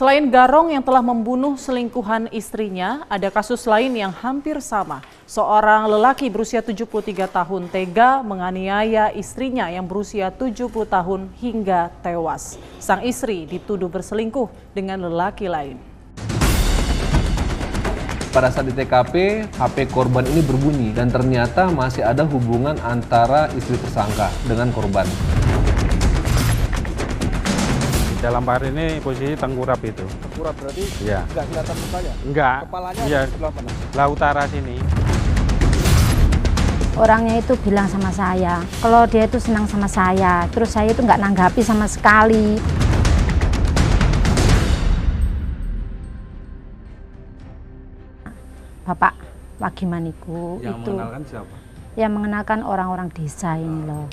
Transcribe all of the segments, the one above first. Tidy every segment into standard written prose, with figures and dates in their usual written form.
Selain Garong yang telah membunuh selingkuhan istrinya, ada kasus lain yang hampir sama. Seorang lelaki berusia 73 tahun tega menganiaya istrinya yang berusia 70 tahun hingga tewas. Sang istri dituduh berselingkuh dengan lelaki lain. Pada saat di TKP, HP korban ini berbunyi dan ternyata masih ada hubungan antara istri tersangka dengan korban. Dalam hari ini posisi tengkurap itu. Tengkurap berarti ya. Nggak kelihatan mukanya? Enggak. Kepalanya ya, di sebelah mana? Laut utara sini. Orangnya itu bilang sama saya, kalau dia itu senang sama saya, terus saya itu nggak nanggapi sama sekali. Bapak Wagimaniku Yang itu mengenalkan siapa? yang mengenalkan orang-orang desa ini loh.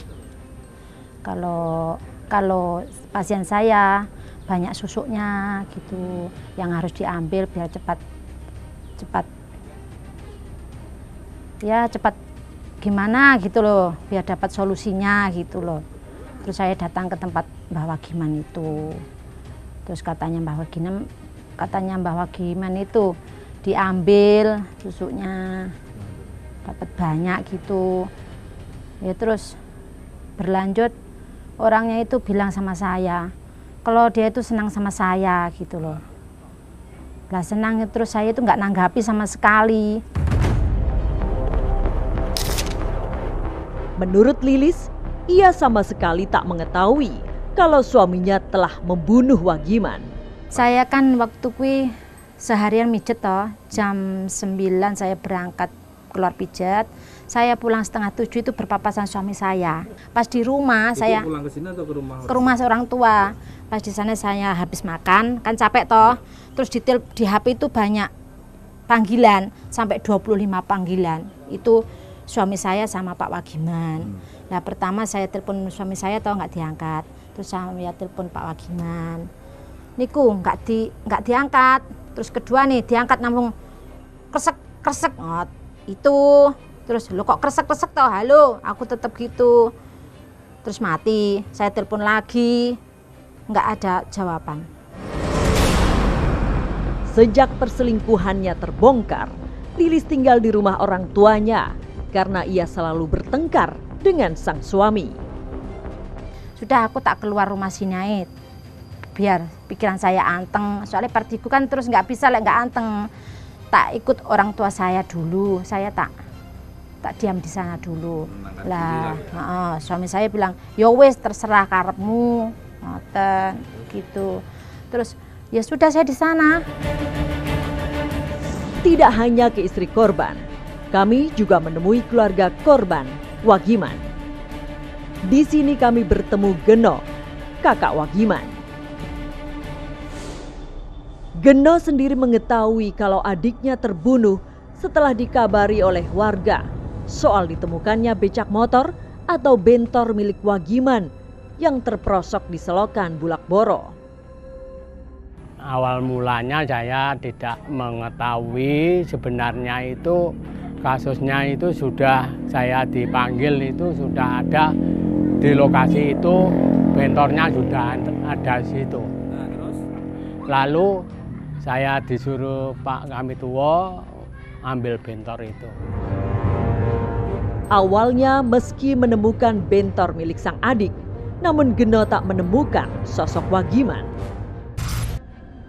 Kalau pasien saya banyak susuknya gitu, yang harus diambil biar cepat gimana gitu loh, biar dapat solusinya gitu loh. Terus saya datang ke tempat Mbah Wagiman itu, terus katanya Mbah Wagiman itu diambil susuknya, dapat banyak gitu. Ya terus berlanjut, orangnya itu bilang sama saya, kalau dia itu senang sama saya gitu loh. Lah senang, terus saya itu nggak nanggapi sama sekali. Menurut Lilis, ia sama sekali tak mengetahui kalau suaminya telah membunuh Wagiman. Saya kan waktu kui seharian mijet toh, jam 9 saya berangkat keluar pijat. Saya pulang 6:30 itu berpapasan suami saya. Pas di rumah Itu saya pulang ke sini atau ke rumah? ke rumah seorang tua. Pas di sana saya habis makan, kan capek toh. Terus di HP itu banyak panggilan, sampai 25 panggilan. Itu suami saya sama Pak Wagiman. Nah pertama saya telepon suami saya toh nggak diangkat. Terus saya telepon Pak Wagiman. Niku nggak diangkat. Terus kedua nih diangkat namun kresek itu. Terus lo kok kresek toh, halo, aku tetap gitu. Terus mati, saya telepon lagi, nggak ada jawaban. Sejak perselingkuhannya terbongkar, Lilis tinggal di rumah orang tuanya karena ia selalu bertengkar dengan sang suami. Sudah aku tak keluar rumah Sinait, biar pikiran saya anteng. Soalnya partiku kan terus nggak bisa nggak anteng. Tak ikut orang tua saya dulu, saya tak diam di sana dulu. Lah, suami saya bilang, "Ya wes terserah karepmu." Ngoten gitu. Terus ya sudah saya di sana. Tidak hanya ke istri korban, kami juga menemui keluarga korban Wagiman. Di sini kami bertemu Geno, kakak Wagiman. Geno sendiri mengetahui kalau adiknya terbunuh setelah dikabari oleh warga soal ditemukannya becak motor atau bentor milik Wagiman yang terperosok di selokan Bulak Boro. Awal mulanya saya tidak mengetahui sebenarnya itu kasusnya itu sudah saya dipanggil itu sudah ada di lokasi itu, bentornya sudah ada di situ. Nah, terus? Lalu saya disuruh Pak Kamituwo ambil bentor itu. Awalnya meski menemukan bentor milik sang adik, namun Geno tak menemukan sosok Wagiman.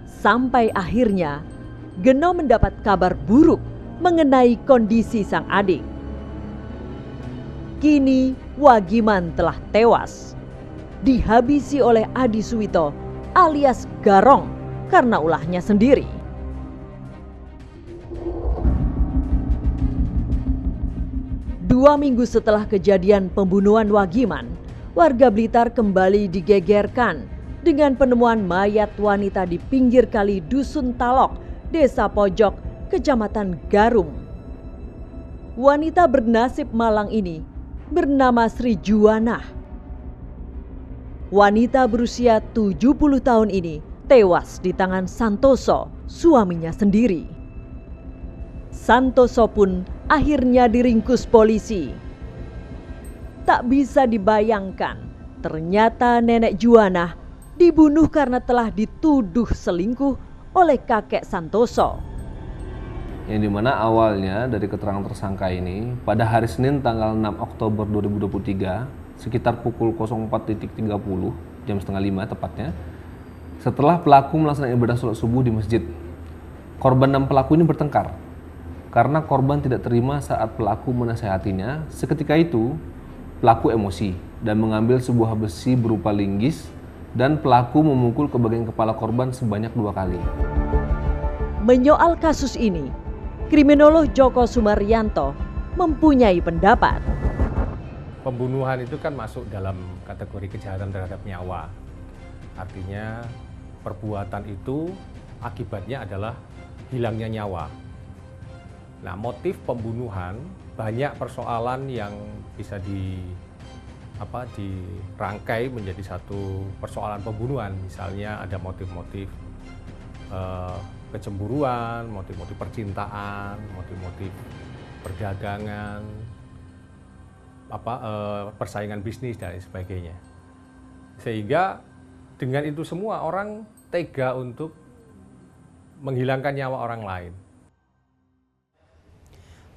Sampai akhirnya Geno mendapat kabar buruk mengenai kondisi sang adik. Kini Wagiman telah tewas, dihabisi oleh Adi Suwito alias Garong karena ulahnya sendiri. Dua minggu setelah kejadian pembunuhan Wagiman, warga Blitar kembali digegerkan dengan penemuan mayat wanita di pinggir kali Dusun Talok, Desa Pojok, Kecamatan Garum. Wanita bernasib malang ini bernama Sri Juwana. Wanita berusia 70 tahun ini tewas di tangan Santoso, suaminya sendiri. Santoso pun akhirnya diringkus polisi. Tak bisa dibayangkan, ternyata nenek Juwana dibunuh karena telah dituduh selingkuh oleh kakek Santoso. Yang dimana awalnya dari keterangan tersangka ini, pada hari Senin tanggal 6 Oktober 2023, sekitar pukul 04.30, jam setengah 5 tepatnya, setelah pelaku melaksanakan ibadah sholat subuh di masjid, korban dan pelaku ini bertengkar karena korban tidak terima saat pelaku menasehatinya. Seketika itu, pelaku emosi dan mengambil sebuah besi berupa linggis dan pelaku memukul ke bagian kepala korban sebanyak 2 kali. Menyoal kasus ini, kriminolog Joko Sumaryanto mempunyai pendapat. Pembunuhan itu kan masuk dalam kategori kejahatan terhadap nyawa. Artinya perbuatan itu akibatnya adalah hilangnya nyawa. Nah, motif pembunuhan banyak persoalan yang bisa dirangkai menjadi satu persoalan pembunuhan. Misalnya ada motif-motif kecemburuan, motif-motif percintaan, motif-motif perdagangan, persaingan bisnis dan sebagainya. Sehingga dengan itu semua orang tega untuk menghilangkan nyawa orang lain.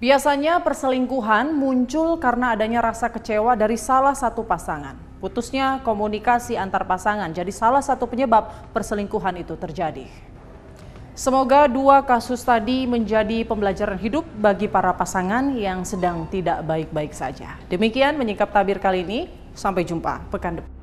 Biasanya perselingkuhan muncul karena adanya rasa kecewa dari salah satu pasangan. Putusnya komunikasi antar pasangan jadi salah satu penyebab perselingkuhan itu terjadi. Semoga 2 kasus tadi menjadi pembelajaran hidup bagi para pasangan yang sedang tidak baik-baik saja. Demikian menyingkap tabir kali ini. Sampai jumpa pekan depan.